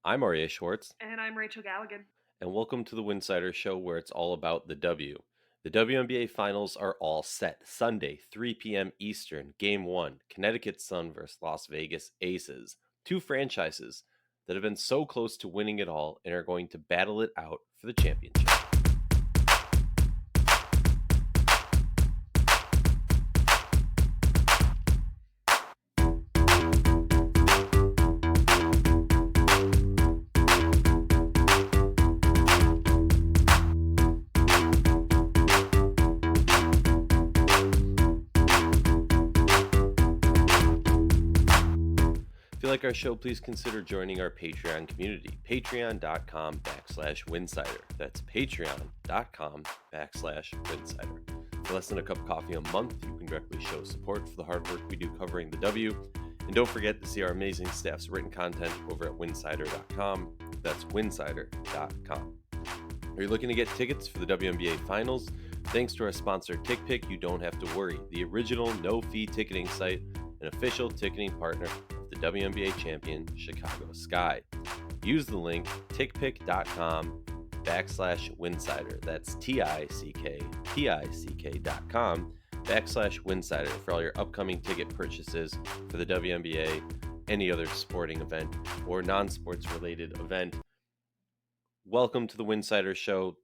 I'm Aryeh Schwartz, And I'm Rachel Galligan. and welcome to the Winsidr Show, where it's all about the W. The WNBA finals are all set. Sunday, 3 p.m. Eastern, Game 1, Connecticut Sun versus Las Vegas Aces. Two franchises that have been so close to winning it all and are going to battle it out for the championship. If you like our show, please consider joining our Patreon community, patreon.com/Winsidr. That's patreon.com/Winsidr. For less than a cup of coffee a month, you can directly show support for the hard work we do covering the W. And don't forget to see our amazing staff's written content over at winsidr.com. That's winsidr.com. Are you looking to get tickets for the WNBA Finals? Thanks to our sponsor, TickPick, you don't have to worry. The original no-fee ticketing site, an official ticketing partner of the WNBA champion, Chicago Sky. Use the link tickpick.com/Winsidr. That's tickpick.com/Winsidr for all your upcoming ticket purchases for the WNBA, any other sporting event, or non-sports related event. Welcome to the Winsidr Show.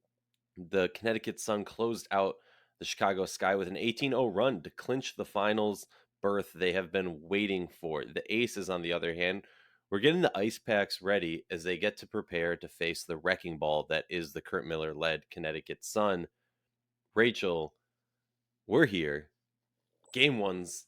The Connecticut Sun closed out the Chicago Sky with an 18-0 run to clinch the finals berth they have been waiting for. The Aces, on the other hand, were getting the ice packs ready as they get to prepare to face the wrecking ball that is the Kurt Miller-led Connecticut Sun. Rachel, we're here. Game one's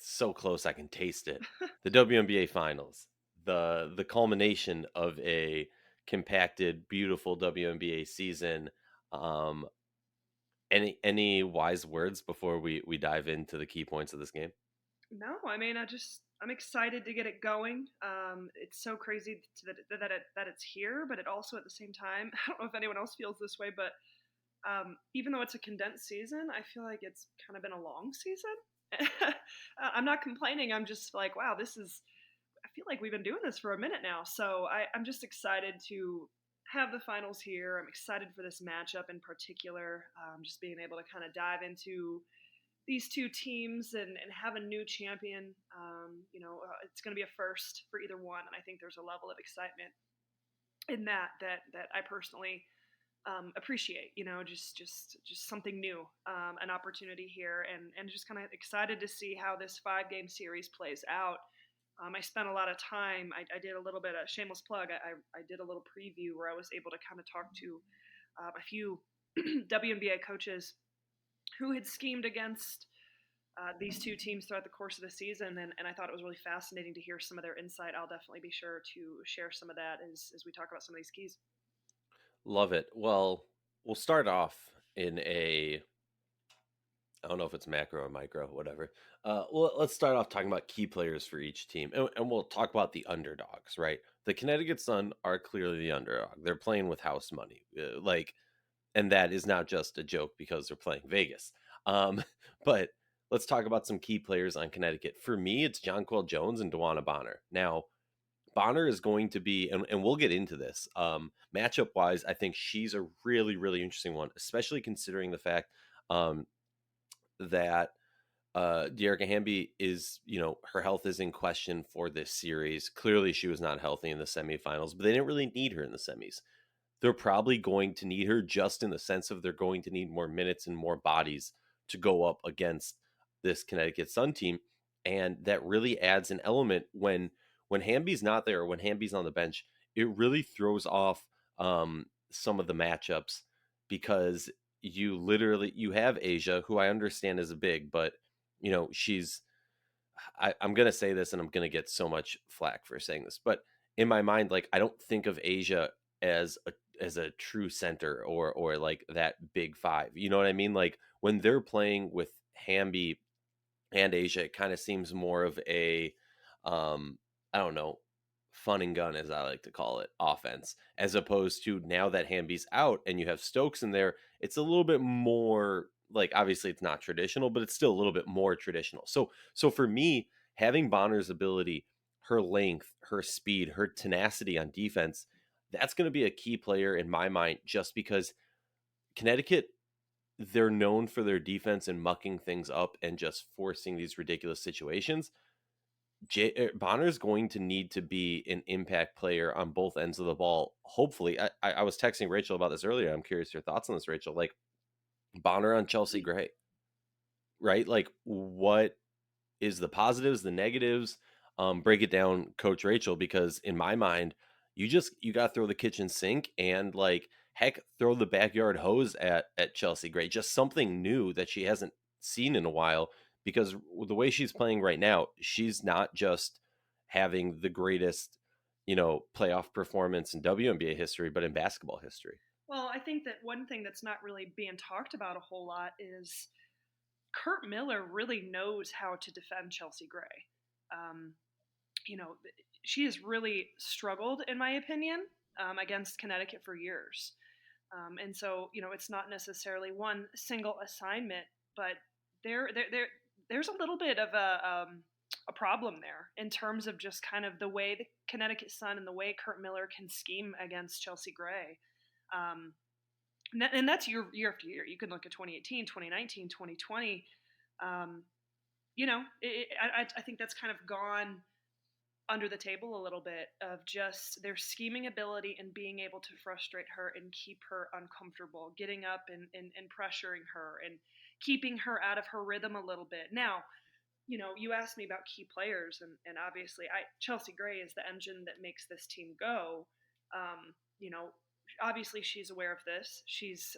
so close I can taste it. The WNBA Finals, the culmination of a compacted, beautiful WNBA season. Um, any wise words before we dive into the key points of this game? No, I mean, I'm excited to get it going. It's so crazy that it's here, but it also at the same time, I don't know if anyone else feels this way, but even though it's a condensed season, I feel like it's kind of been a long season. I'm not complaining. I'm just like, wow, this is. I feel like we've been doing this for a minute now, so I'm just excited to have the finals here. I'm excited for this matchup in particular. Just being able to kind of dive into these two teams and have a new champion. It's going to be a first for either one, and I think there's a level of excitement in that I personally appreciate. Just something new, an opportunity here, and just kind of excited to see how this 5 game series plays out. I spent a lot of time. I did a little bit of shameless plug. I did a little preview where I was able to kind of talk to a few WNBA coaches who had schemed against these two teams throughout the course of the season, and I thought it was really fascinating to hear some of their insight. I'll definitely be sure to share some of that as we talk about some of these keys. Love it. Well, we'll start off in a I don't know if it's macro or micro, whatever. Well, let's start off talking about key players for each team, and we'll talk about the underdogs, right? The Connecticut Sun are clearly the underdog. They're playing with house money, and that is not just a joke because they're playing Vegas. Um, but let's talk about some key players on Connecticut. For me, it's Jonquil Jones and Dwana Bonner. Now, Bonner is going to be, and we'll get into this. Matchup wise, I think she's a really, really interesting one, especially considering the fact um, that Dearica Hamby is, her health is in question for this series. Clearly, she was not healthy in the semifinals, but they didn't really need her in the semis. They're probably going to need her just in the sense of they're going to need more minutes and more bodies to go up against this Connecticut Sun team. And that really adds an element when Hamby's not there or when Hamby's on the bench, it really throws off some of the matchups because you have Asia, who I understand is a big, but she's I'm gonna say this and I'm gonna get so much flack for saying this, but in my mind, like I don't think of Asia as a true center or like that big five. You know what I mean? Like when they're playing with Hamby and Asia, it kind of seems more of a I don't know, fun and gun as I like to call it, offense, as opposed to now that Hamby's out and you have Stokes in there, it's a little bit more like obviously it's not traditional, but it's still a little bit more traditional. So for me, having Bonner's ability her length, her speed, her tenacity on defense, that's going to be a key player in my mind just because Connecticut, they're known for their defense and mucking things up and just forcing these ridiculous situations. Bonner's going to need to be an impact player on both ends of the ball. Hopefully, I was texting Rachel about this earlier. I'm curious your thoughts on this, Rachel. Like Bonner on Chelsea Gray, right? Like what is the positives, the negatives? Break it down, Coach Rachel, because in my mind, you got to throw the kitchen sink and like heck, throw the backyard hose at Chelsea Gray. Just something new that she hasn't seen in a while. Because the way she's playing right now, she's not just having the greatest, playoff performance in WNBA history, but in basketball history. Well, I think that one thing that's not really being talked about a whole lot is Kurt Miller really knows how to defend Chelsea Gray. Um, you know, she has really struggled, in my opinion, against Connecticut for years. And so, it's not necessarily one single assignment, but there's a little bit of a problem there in terms of just kind of the way the Connecticut Sun and the way Kurt Miller can scheme against Chelsea Gray. Um, and that's year after year. You can look at 2018, 2019, 2020. Um, I think that's kind of gone under the table a little bit of just their scheming ability and being able to frustrate her and keep her uncomfortable, getting up and pressuring her and keeping her out of her rhythm a little bit. Now, you asked me about key players, and obviously, Chelsea Gray is the engine that makes this team go. Um, you know, Obviously she's aware of this. She's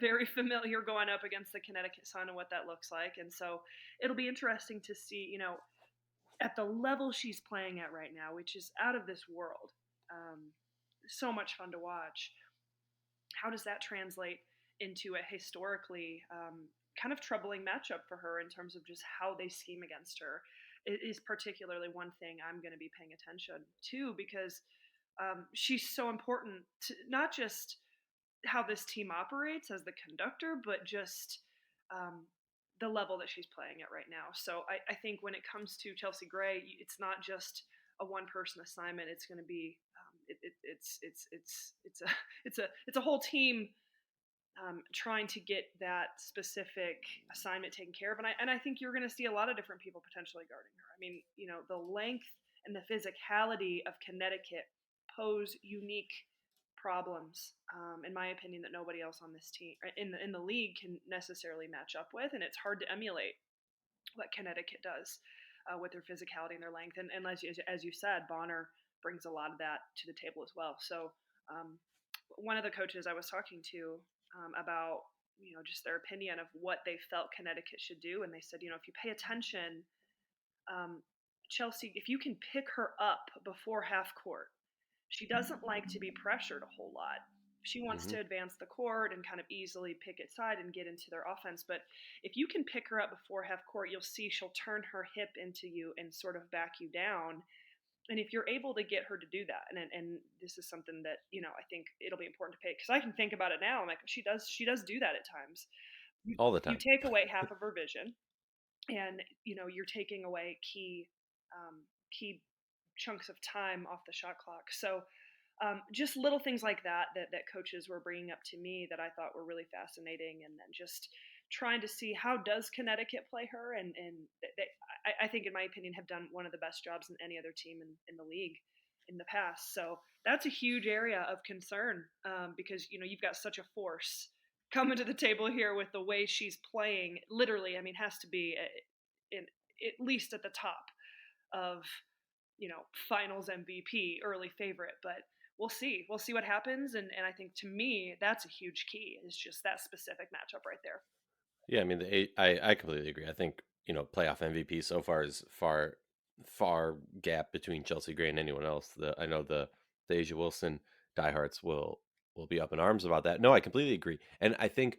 very familiar going up against the Connecticut Sun and what that looks like, and so it'll be interesting to see, at the level she's playing at right now, which is out of this world. Um, so much fun to watch. How does that translate into a historically kind of troubling matchup for her in terms of just how they scheme against her? It is particularly one thing I'm going to be paying attention to because she's so important to not just how this team operates as the conductor, but just um, the level that she's playing at right now. So I think when it comes to Chelsea Gray, it's not just a one person assignment. It's going to be it's a it's a whole team trying to get that specific assignment taken care of. And I think you're going to see a lot of different people potentially guarding her. I mean, the length and the physicality of Connecticut pose unique problems, in my opinion, that nobody else on this team in the league can necessarily match up with, and it's hard to emulate what Connecticut does with their physicality and their length. And as you said, Bonner brings a lot of that to the table as well. So um, one of the coaches I was talking to about just their opinion of what they felt Connecticut should do, and they said, if you pay attention, um, Chelsea, if you can pick her up before half court, she doesn't like to be pressured a whole lot. She wants Hmm. to advance the court and kind of easily pick its side and get into their offense. But if you can pick her up before half court, you'll see she'll turn her hip into you and sort of back you down. And if you're able to get her to do that, and this is something that I think it'll be important to pay because I can think about it now. I'm like, she does do that at times. You, All the you time. take away half of her vision, and you're taking away key chunks of time off the shot clock. So just little things like that coaches were bringing up to me that I thought were really fascinating, and then just trying to see how does Connecticut play her, and I think, in my opinion, have done one of the best jobs than any other team in the league in the past. So that's a huge area of concern because you've got such a force coming to the table here with the way she's playing. Literally, I mean, has to be in at least at the top of finals MVP, early favorite, but we'll see what happens. And I think, to me, that's a huge key, is just that specific matchup right there. Yeah, I mean, I completely agree. I think playoff MVP so far is far gap between Chelsea Gray and anyone else. I know the Asia Wilson diehards will be up in arms about that. No, I completely agree, and I think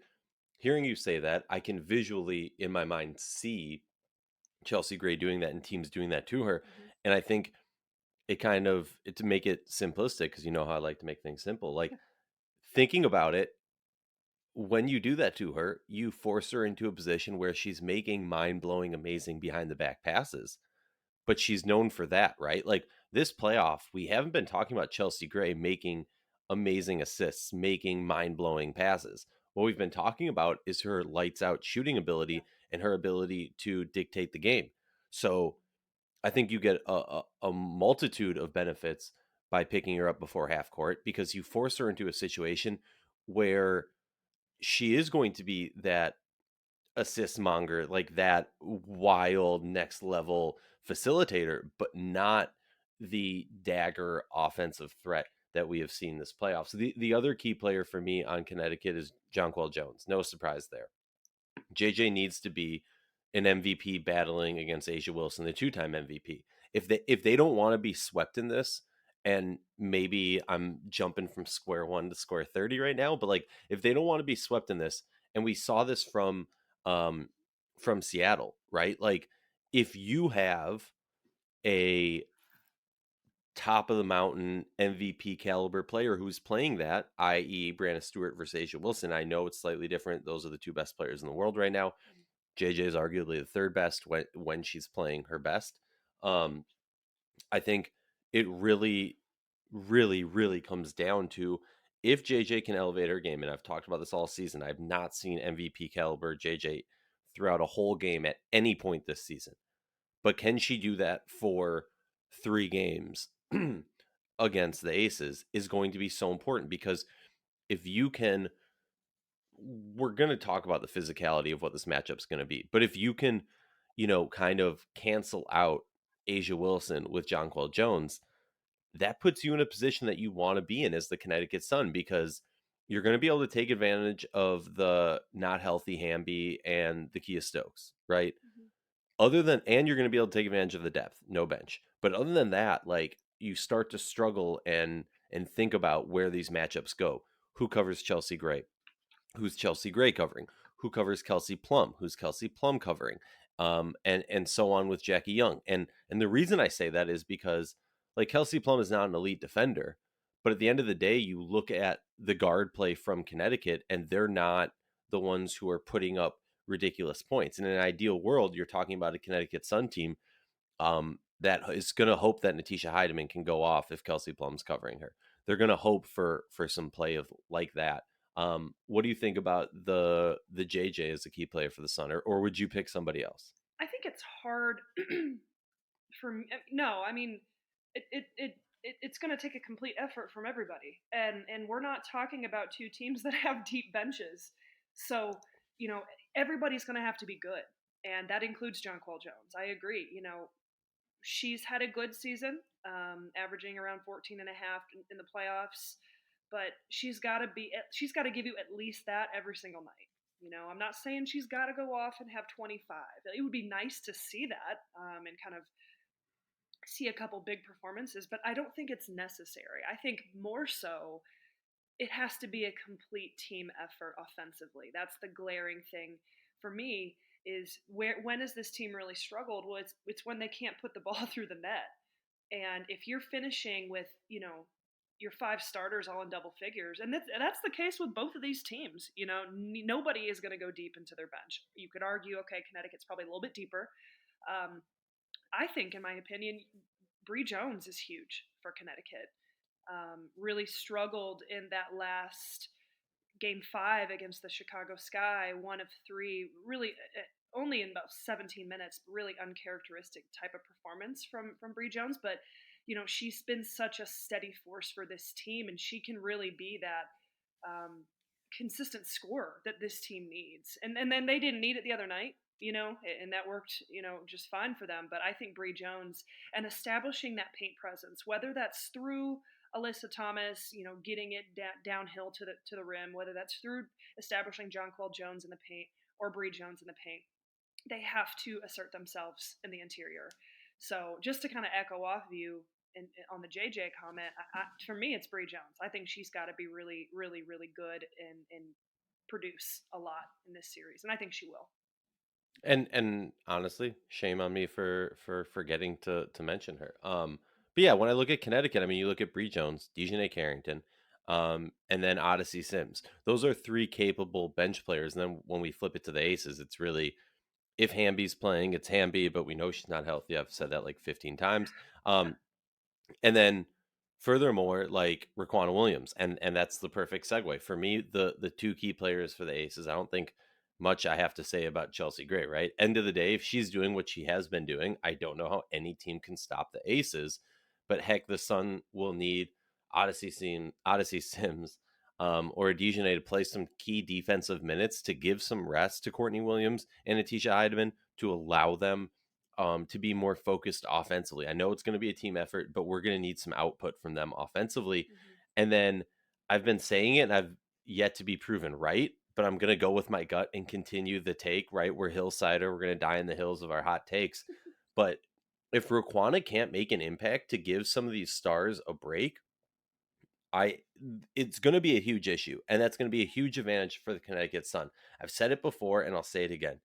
hearing you say that, I can visually in my mind see Chelsea Gray doing that and teams doing that to her, Hmm. and I think to make it simplistic because you know how I like to make things simple. Like thinking about it, when you do that to her, you force her into a position where she's making mind blowing, amazing behind the back passes. but she's known for that, right? Like this playoff, we haven't been talking about Chelsea Gray making amazing assists, making mind blowing passes. What we've been talking about is her lights out shooting Yeah. ability and her ability to dictate the game. So I think you get a multitude of benefits by picking her up before half court because you force her into a situation where she is going to be that assist monger, like that wild next level facilitator, but not the dagger offensive threat that we have seen this playoffs. So the other key player for me on Connecticut is Jonquil Jones. No surprise there. JJ needs to be an MVP battling against Asia Wilson, the two-time MVP. If they don't want to be swept in this, and maybe I'm jumping from square one to square 30 right now, but like if they don't want to be swept in this, and we saw this um from Seattle, right? Like if you have a top of the mountain MVP caliber player who's playing that, i.e., Brandon Stewart versus Asia Wilson. I know it's slightly different. Those are the two best players in the world right now. JJ is arguably the third best when she's playing her best. Um, I think it really, really, really comes down to if JJ can elevate her game, and I've talked about this all season. I've not seen MVP caliber JJ throughout a whole game at any point this season. But can she do that for 3 games against the Aces is going to be so important because if you can, we're going to talk about the physicality of what this matchup's going to be. But if you can, kind of cancel out Asia Wilson with Jonquil Jones, that puts you in a position that you want to be in as the Connecticut Sun because you're going to be able to take advantage of the not healthy Hamby and the Kia Stokes, right? Mhm. And you're going to be able to take advantage of the depth, no bench. But other than that, like you start to struggle and think about where these matchups go. Who covers Chelsea Gray? Who's Chelsea Gray covering? Who covers Kelsey Plum? Who's Kelsey Plum covering? And so on with Jackie Young. And the reason I say that is because like Kelsey Plum is not an elite defender, but at the end of the day, you look at the guard play from Connecticut, and they're not the ones who are putting up ridiculous points. In an ideal world, you're talking about a Connecticut Sun team that is going to hope that Natisha Heidemann can go off if Kelsey Plum's covering her. They're going to hope for some play of like that. What do you think about the JJ as a key player for the Sun, or would you pick somebody else? I think it's hard for me. No, I mean, it's going to take a complete effort from everybody, and we're not talking about two teams that have deep benches, so you know everybody's going to have to be good, and that includes Jonquil Jones. I agree. She's had a good season, averaging around 14 and a half in the playoffs, but she's got to give you at least that every single night. I'm not saying she's got to go off and have 25. It would be nice to see that, and kind of see a couple big performances, but I don't think it's necessary. I think more so it has to be a complete team effort offensively. That's the glaring thing for me is when has this team really struggled? Well, it's when they can't put the ball through the net. And if you're finishing with, your five starters all in double figures, and that's the case with both of these teams. Nobody is going to go deep into their bench. You could argue, okay, Connecticut's probably a little bit deeper. Um, I think, in my opinion, Bree Jones is huge for Connecticut. Really struggled in that last game 5 against the Chicago Sky, one of three, really only in about 17 minutes, really uncharacteristic type of performance from Bree Jones. But she's been such a steady force for this team, and she can really be that consistent scorer that this team needs. And then they didn't need it the other night. And that worked, just fine for them. But I think Bree Jones and establishing that paint presence, whether that's through Alyssa Thomas, getting it downhill to the rim, whether that's through establishing Jonquil Jones in the paint or Bree Jones in the paint, they have to assert themselves in the interior. So just to kind of echo off of you on the JJ comment, for me, it's Bree Jones. I think she's got to be really, really, really good and produce a lot in this series, and I think she will. And honestly, shame on me for forgetting to mention her. But yeah, when I look at Connecticut, I mean, you look at Bree Jones, Dejanay Carrington, and then Odyssey Sims. Those are three capable bench players. And then when we flip it to the Aces, if Hamby's playing, it's Hamby, but we know she's not healthy. I've said that like 15 times. Um, and then furthermore, like Raquana Williams, and that's the perfect segue for me. The two key players for the Aces. I don't think much I have to say about Chelsea Gray. Right, end of the day, if she's doing what she has been doing, I don't know how any team can stop the Aces. But heck, the Sun will need Odyssey Sims, or Dejanay to play some key defensive minutes to give some rest to Courtney Williams and Atisha Heidemann to allow them to be more focused offensively. I know it's going to be a team effort, but we're going to need some output from them offensively. Mhm. And then I've been saying it and I've yet to be proven right, but I'm going to go with my gut and continue the take, right? We're Hillsider. We're going to die in the hills of our hot takes. But if Raquana can't make an impact to give some of these stars a break, I it's going to be a huge issue, and that's going to be a huge advantage for the Connecticut Sun. I've said it before, and I'll say it again.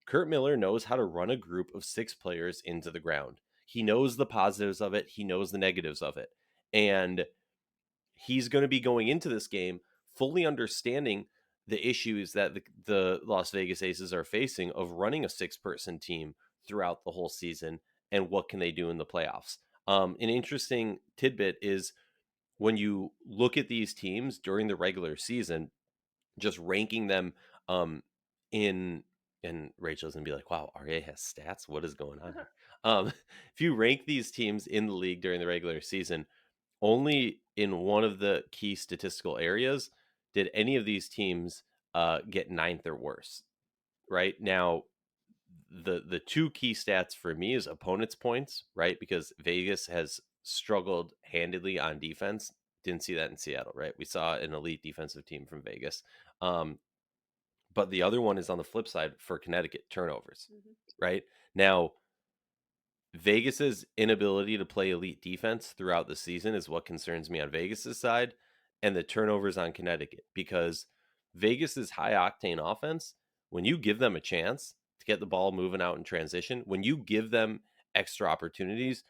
Kurt Miller knows how to run a group of 6 players into the ground. He knows the positives of it. He knows the negatives of it, and he's going to be going into this game fully understanding the issues that the Las Vegas Aces are facing of running a 6-person team throughout the whole season, and what can they do in the playoffs. An interesting tidbit is when you look at these teams during the regular season, just ranking them um in and Rachel's gonna be like, wow, Aryeh has stats. What is going on here? If you rank these teams in the league during the regular season, only in one of the key statistical areas did any of these teams get ninth or worse. Right now, the two key stats for me is opponents' points, right? Because Vegas has struggled handedly on defense. Didn't see that in Seattle, right? We saw an elite defensive team from Vegas. Um, but the other one is on the flip side for Connecticut, turnovers, Mhm. right? Now, Vegas's inability to play elite defense throughout the season is what concerns me on Vegas's side, and the turnovers on Connecticut, because Vegas's high octane offense, when you give them a chance to get the ball moving out in transition, when you give them extra opportunities,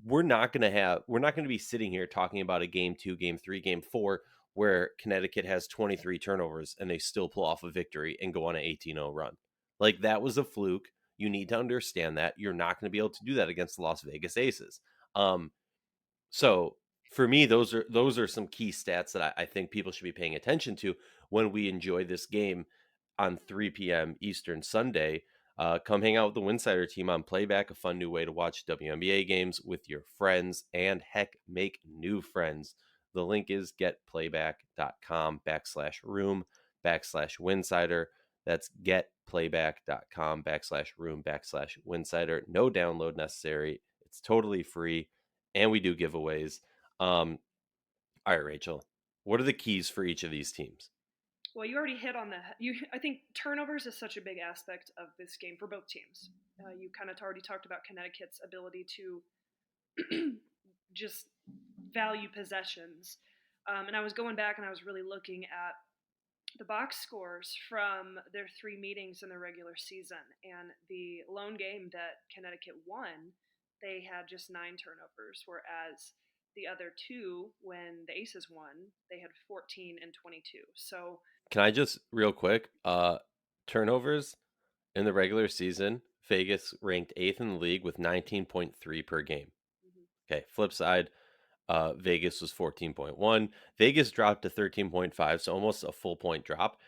we're not going to be sitting here talking about a game 2, game 3, game 4 where Connecticut has 23 turnovers and they still pull off a victory and go on an 18-0 run. Like, that was a fluke. You need to understand that you're not going to be able to do that against the Las Vegas Aces. Um, so for me, those are some key stats that I think people should be paying attention to when we enjoy this game on 3 p.m. Eastern Sunday. Come hang out with the Winsidr team on Playback, a fun new way to watch WNBA games with your friends, and heck, make new friends. The link is getplayback.com/room/Winsidr. That's getplayback.com/room/Winsidr. No download necessary. It's totally free, and we do giveaways. All right, Rachel, what are the keys for each of these teams? Well, you already hit on that. I think turnovers is such a big aspect of this game for both teams. You kind of already talked about Connecticut's ability to just value possessions. And I was going back and I was really looking at the box scores from their 3 meetings in the regular season. And the lone game that Connecticut won, they had just 9 turnovers, whereas the other two, when the Aces won, they had 14 and 22. So, Can I just real quick, turnovers in the regular season, Vegas ranked 8th in the league with 19.3 per game. mhm. Okay, flip side, Vegas was 14.1. Vegas dropped to 13.5, so almost a full point drop.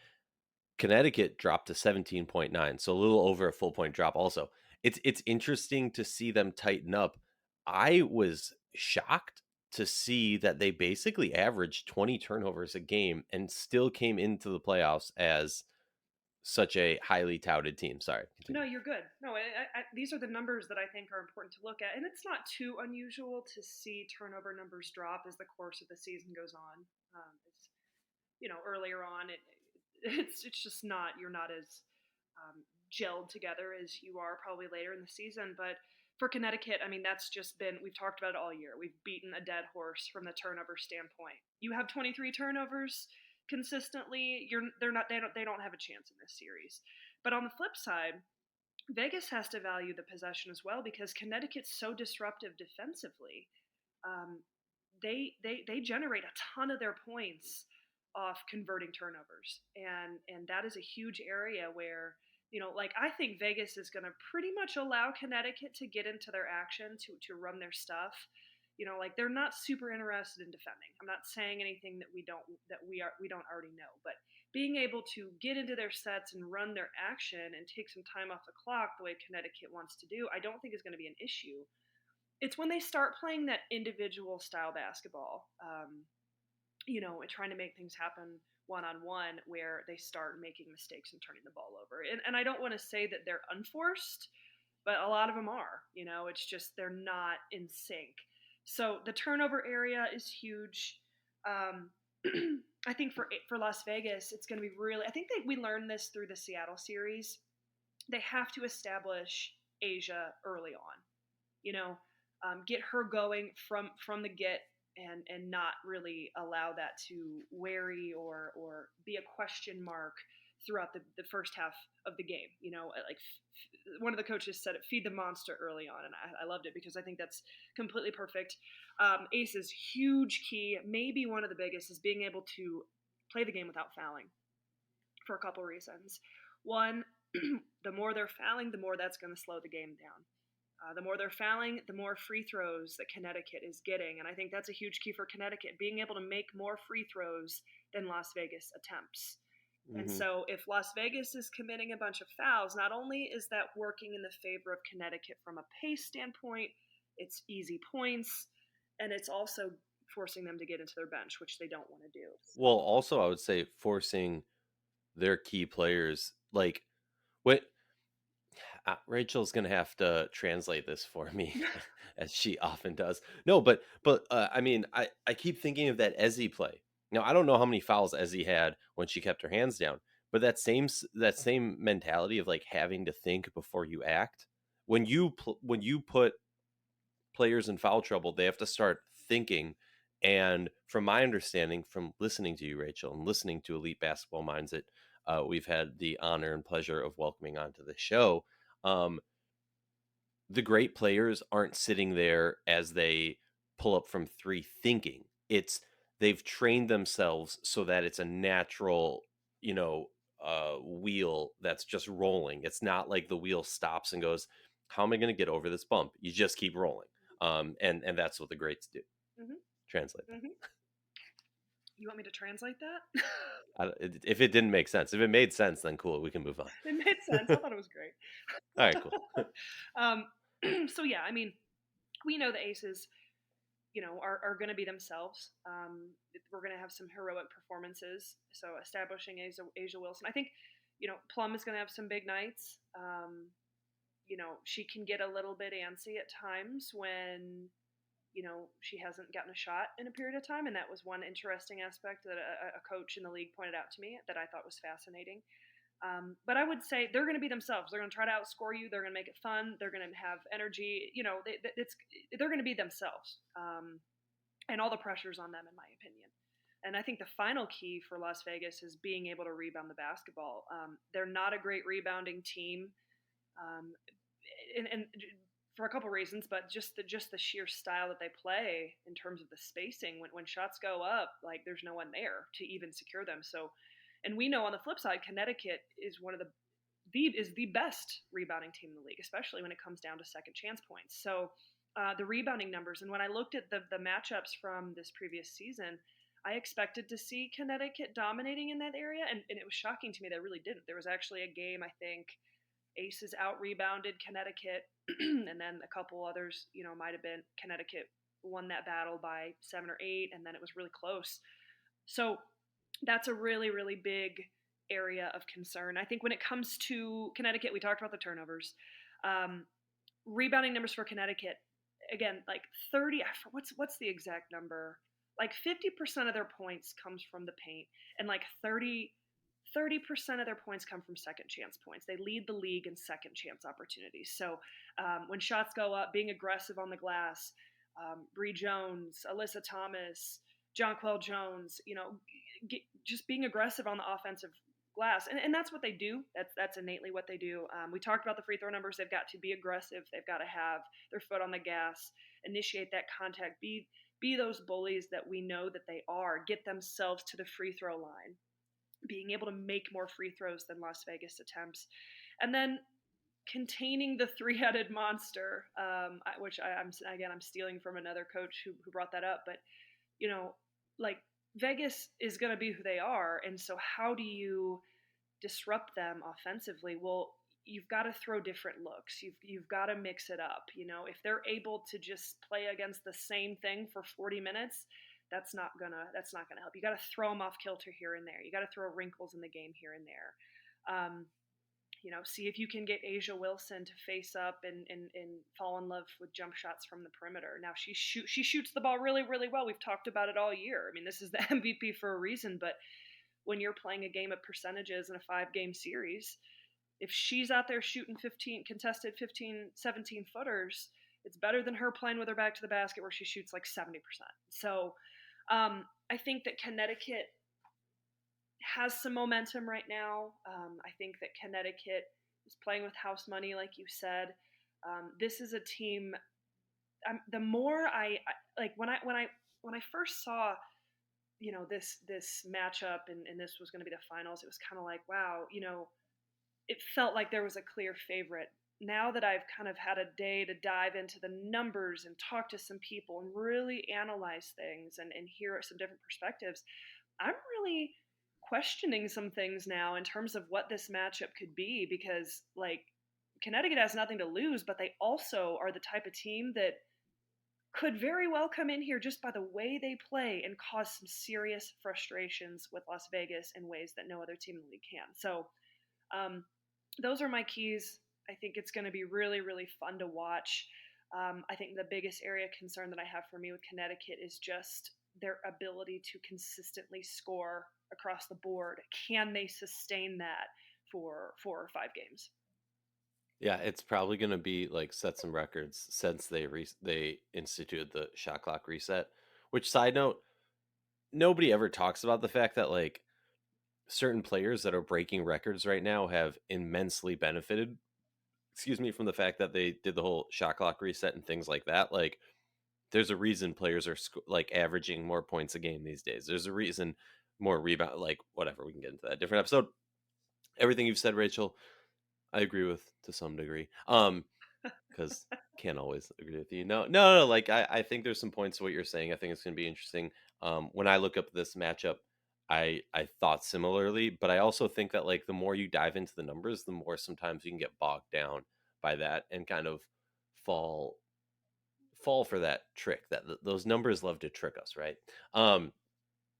Connecticut dropped to 17.9, so a little over a full point drop also. It's interesting to see them tighten up. I was shocked to see that they basically averaged 20 turnovers a game and still came into the playoffs as such a highly touted team. Sorry, No, continue. you're good. No, these are the numbers that I think are important to look at, and it's not too unusual to see turnover numbers drop as the course of the season goes on. It's earlier on, it's just not you're not as gelled together as you are probably later in the season. But for Connecticut, I mean, that's just been we've talked about it all year. We've beaten a dead horse from the turnover standpoint. You have 23 turnovers consistently. They don't have a chance in this series. But on the flip side, Vegas has to value the possession as well because Connecticut's so disruptive defensively. Um, they generate a ton of their points off converting turnovers, and that is a huge area where Like I think Vegas is going to pretty much allow Connecticut to get into their action to run their stuff. Like they're not super interested in defending. I'm not saying anything that we don't already know, but being able to get into their sets and run their action and take some time off the clock the way Connecticut wants to do, I don't think is going to be an issue. It's when they start playing that individual style basketball, and trying to make things happen one on one where they start making mistakes and turning the ball over. And I don't want to say that they're unforced, but a lot of them are. It's just they're not in sync. So the turnover area is huge. Um, I think for Las Vegas, it's going to be really. I think that we learned this through the Seattle series. They have to establish Asia early on. You know, get her going from the get, and not really allow that to wary or be a question mark throughout the first half of the game. Like one of the coaches said it, feed the monster early on, and I loved it because I think that's completely perfect. Ace's huge key, maybe one of the biggest, is being able to play the game without fouling for a couple reasons. One, the more they're fouling, the more that's going to slow the game down. The more they're fouling, the more free throws that Connecticut is getting. And I think that's a huge key for Connecticut, being able to make more free throws than Las Vegas attempts. And Hmm. so if Las Vegas is committing a bunch of fouls, not only is that working in the favor of Connecticut from a pace standpoint, it's easy points, and it's also forcing them to get into their bench, which they don't want to do. Well, also I would say forcing their key players, like what Rachel's gonna have to translate this for me, as she often does. No, but I mean, I keep thinking of that Ezzy play. Now I don't know how many fouls Ezzy had when she kept her hands down, but that same mentality of like having to think before you act. When you put players in foul trouble, they have to start thinking. And from my understanding, from listening to you, Rachel, and listening to Elite Basketball Minds that we've had the honor and pleasure of welcoming onto the show, um, the great players aren't sitting there as they pull up from three thinking. It's they've trained themselves so that it's a natural, you know, wheel that's just rolling. It's not like the wheel stops and goes, "How am I going to get over this bump?" You just keep rolling, and that's what the greats do. Mm-hmm. Translate that. Mm-hmm. You want me to translate that? If it didn't make sense, if it made sense, then cool, we can move on. It made sense. I thought it was great. All right, cool. um, so yeah, I mean, we know the Aces, are going to be themselves. We're going to have some heroic performances. So establishing Asia Wilson, I think, Plum is going to have some big nights. She can get a little bit antsy at times when she hasn't gotten a shot in a period of time, and that was one interesting aspect that a coach in the league pointed out to me that I thought was fascinating. But I would say they're going to be themselves. They're going to try to outscore you. They're going to make it fun. They're going to have energy. They're going to be themselves, and all the pressure's on them, in my opinion. And I think the final key for Las Vegas is being able to rebound the basketball. They're not a great rebounding team, um, and for a couple reasons, but just the sheer style that they play in terms of the spacing. When shots go up, like there's no one there to even secure them. So, and we know on the flip side, Connecticut is one of the best rebounding team in the league, especially when it comes down to second chance points. So the rebounding numbers, and when I looked at the matchups from this previous season, I expected to see Connecticut dominating in that area, and it was shocking to me that it really didn't. There was actually a game, I think, Aces out rebounded Connecticut, and then a couple others, might have been Connecticut won that battle by 7 or 8, and then it was really close. So that's a really, really big area of concern. I think when it comes to Connecticut, we talked about the turnovers. Um, Rebounding numbers for Connecticut, again, like 30, what's the exact number? Like 50% of their points comes from the paint, and like 30% of their points come from second chance points. They lead the league in second chance opportunities. So when shots go up, being aggressive on the glass, Bree Jones, Alyssa Thomas, Jonquil Jones, just being aggressive on the offensive glass, and that's what they do. That's innately what they do. We talked about the free throw numbers. They've got to be aggressive. They've got to have their foot on the gas, initiate that contact, be those bullies that we know that they are. Get themselves to the free throw line, being able to make more free throws than Las Vegas attempts. And then containing the three-headed monster, which I'm stealing from another coach who brought that up, but you know, like Vegas is going to be who they are, and so how do you disrupt them offensively? Well, you've got to throw different looks. You've got to mix it up. If they're able to just play against the same thing for 40 minutes, that's not gonna help. You got to throw them off kilter here and there. You got to throw wrinkles in the game here and there. See if you can get Asia Wilson to face up and fall in love with jump shots from the perimeter. Now she shoots the ball really, really well. We've talked about it all year. I mean, this is the MVP for a reason, but when you're playing a game of percentages in a 5-game series, if she's out there shooting 15 contested 15, 17 footers, it's better than her playing with her back to the basket where she shoots like 70%. So I think that Connecticut has some momentum right now. I think that Connecticut is playing with house money, like you said. This is a team. The more like when I first saw this matchup and this was going to be the finals, it was kind of like, wow, it felt like there was a clear favorite. Now that I've kind of had a day to dive into the numbers and talk to some people and really analyze things and hear some different perspectives, I'm really questioning some things now in terms of what this matchup could be, because like Connecticut has nothing to lose, but they also are the type of team that could very well come in here just by the way they play and cause some serious frustrations with Las Vegas in ways that no other team in the league can. So um, those are my keys. I think it's going to be really, really fun to watch. I think the biggest area of concern that I have for me with Connecticut is just their ability to consistently score across the board. Can they sustain that for 4 or 5 games? Yeah, it's probably going to be like set some records since they instituted the shot clock reset. Which, side note, nobody ever talks about the fact that like certain players that are breaking records right now have immensely benefited, excuse me, from the fact that they did the whole shot clock reset and things like that. Like there's a reason players are like averaging more points a game these days. There's a reason more rebound, like whatever. We can get into that different episode. Everything you've said, Rachel, I agree with to some degree. Because can't always agree with you. No. Like I think there's some points to what you're saying. I think it's going to be interesting. When I look up this matchup, I thought similarly, but I also think that like the more you dive into the numbers, the more sometimes you can get bogged down by that and kind of fall for that trick that those numbers love to trick us, right?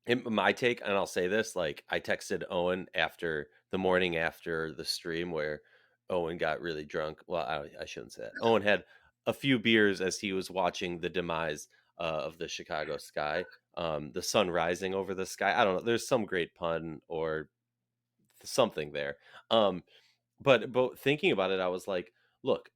In my take, and I'll say this, like I texted Owen after the morning after the stream where Owen got really drunk. Well, I shouldn't say that. Owen had a few beers as he was watching the demise of the Chicago sky, the sun rising over the sky. I don't know. There's some great pun or something there. Um, but thinking about it, I was like, look,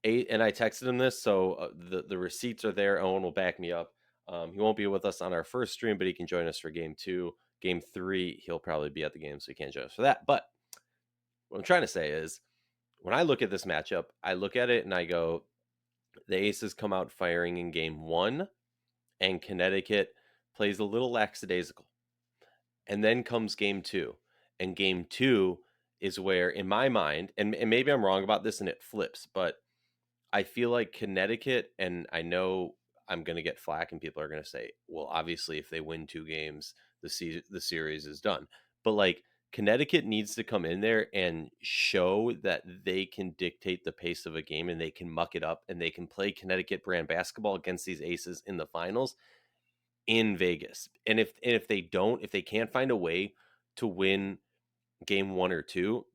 and I texted him this, so the receipts are there. Owen will back me up. He won't be with us on our first stream, but he can join us for game 2. Game 3, he'll probably be at the game, so he can't join us for that. But what I'm trying to say is, when I look at this matchup, I look at it and I go, the Aces come out firing in game 1, and Connecticut plays a little lackadaisical. And then comes game 2. And game 2 is where, in my mind, and maybe I'm wrong about this and it flips, but I feel like Connecticut, and I know I'm going to get flack and people are going to say, well, obviously, if they win 2 games, the series is done. But like Connecticut needs to come in there and show that they can dictate the pace of a game and they can muck it up and they can play Connecticut brand basketball against these Aces in the finals in Vegas. And if they don't, if they can't find a way to win game 1 or 2,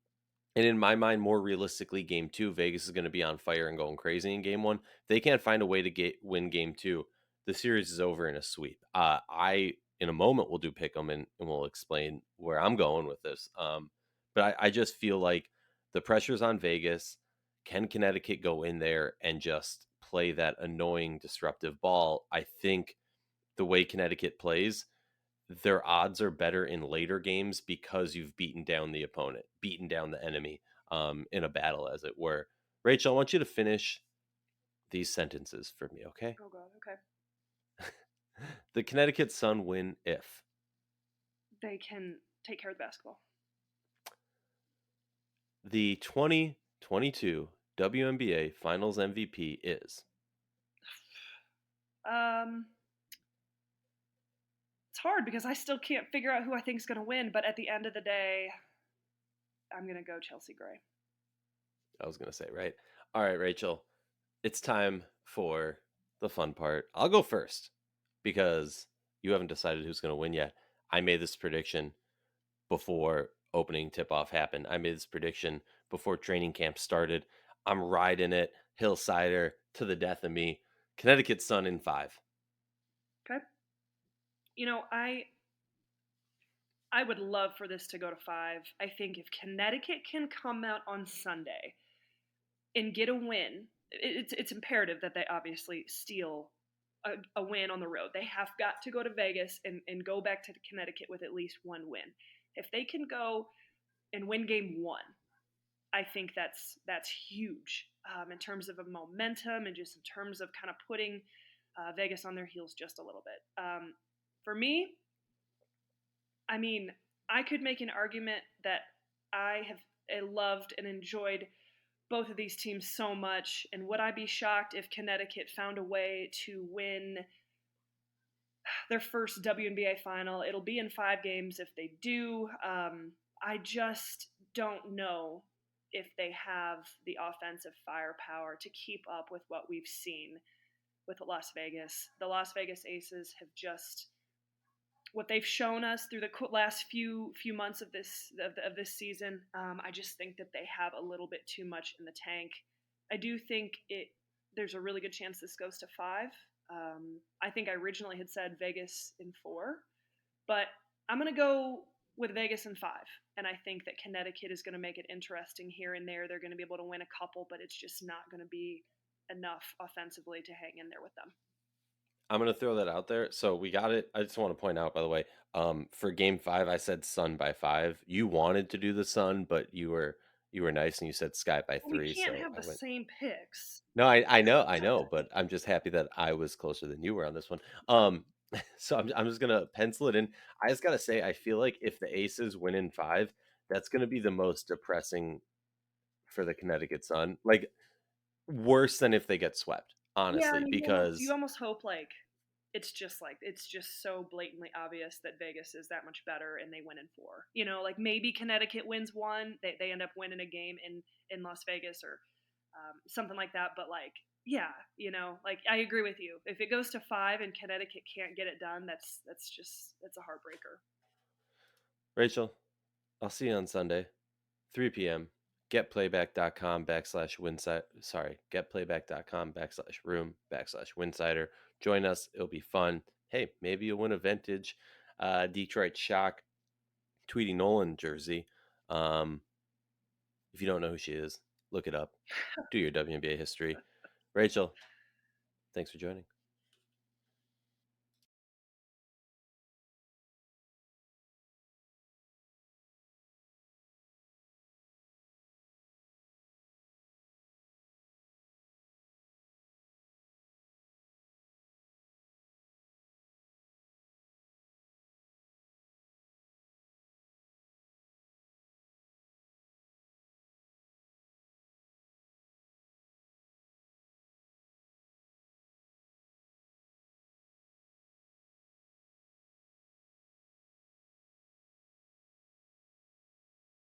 and in my mind, more realistically, game 2, Vegas is going to be on fire and going crazy in game 1. If they can't find a way to win game 2, the series is over in a sweep. I, in a moment, will do pick 'em and we'll explain where I'm going with this. But I just feel like the pressure's on Vegas. Can Connecticut go in there and just play that annoying, disruptive ball? I think the way Connecticut plays, their odds are better in later games because you've beaten down the opponent, beaten down the enemy in a battle, as it were. Rachel, I want you to finish these sentences for me, okay? Oh God. Okay. The Connecticut Sun win if They can take care of the basketball. The 2022 WNBA Finals MVP is. Um, it's hard because I still can't figure out who I think is going to win. But at the end of the day, I'm going to go Chelsea Gray. I was going to say, right? All right, Rachel, it's time for the fun part. I'll go first because you haven't decided who's going to win yet. I made this prediction before opening tip off happened. I made this prediction before training camp started. I'm riding it, Hillsider to the death of me. Connecticut Sun in 5. Okay. You know, I would love for this to go to 5. I think if Connecticut can come out on Sunday and get a win, it's imperative that they obviously steal a win on the road. They have got to go to Vegas and go back to Connecticut with at least one win. If they can go and win game 1, I think that's huge in terms of a momentum and just in terms of kind of putting Vegas on their heels just a little bit. For me, I mean, I could make an argument that I have loved and enjoyed both of these teams so much. And would I be shocked if Connecticut found a way to win their first WNBA final? It'll be in 5 games if they do. I just don't know if they have the offensive firepower to keep up with what we've seen with Las Vegas. The Las Vegas Aces have just what they've shown us through the last few months of this season. I just think that they have a little bit too much in the tank. I do think there's a really good chance this goes to 5. I think I originally had said Vegas in 4, but I'm gonna go with Vegas in 5. And I think that Connecticut is going to make it interesting here and there. They're going to be able to win a couple, but it's just not going to be enough offensively to hang in there with them. I'm going to throw that out there. So we got it. I just want to point out, by the way, for game 5, I said Sun by 5. You wanted to do the Sun, but you were nice and you said Sky by Well, we 3. can't So have I the went. same picks. No, I know, but I'm just happy that I was closer than you were on this one. So I'm just gonna pencil it in. I just gotta say, I feel like if the Aces win in 5, that's gonna be the most depressing for the Connecticut Sun. Like worse than if they get swept, Yeah, I honestly, mean, you because almost hope like it's just so blatantly obvious that Vegas is that much better and they win in 4. You know, like maybe Connecticut wins 1, they end up winning a game in Las Vegas or something like that. But like, yeah, like I agree with you. If it goes to 5 and Connecticut can't get it done, that's a heartbreaker. Rachel, I'll see you on Sunday, 3 p.m. Getplayback.com backslash winsider. Sorry, getplayback.com backslash room backslash winsider. Join us. It'll be fun. Hey, maybe you'll win a vintage Detroit Shock Tweety Nolan jersey. If you don't know who she is, look it up. Do your WNBA history. Rachel, thanks for joining.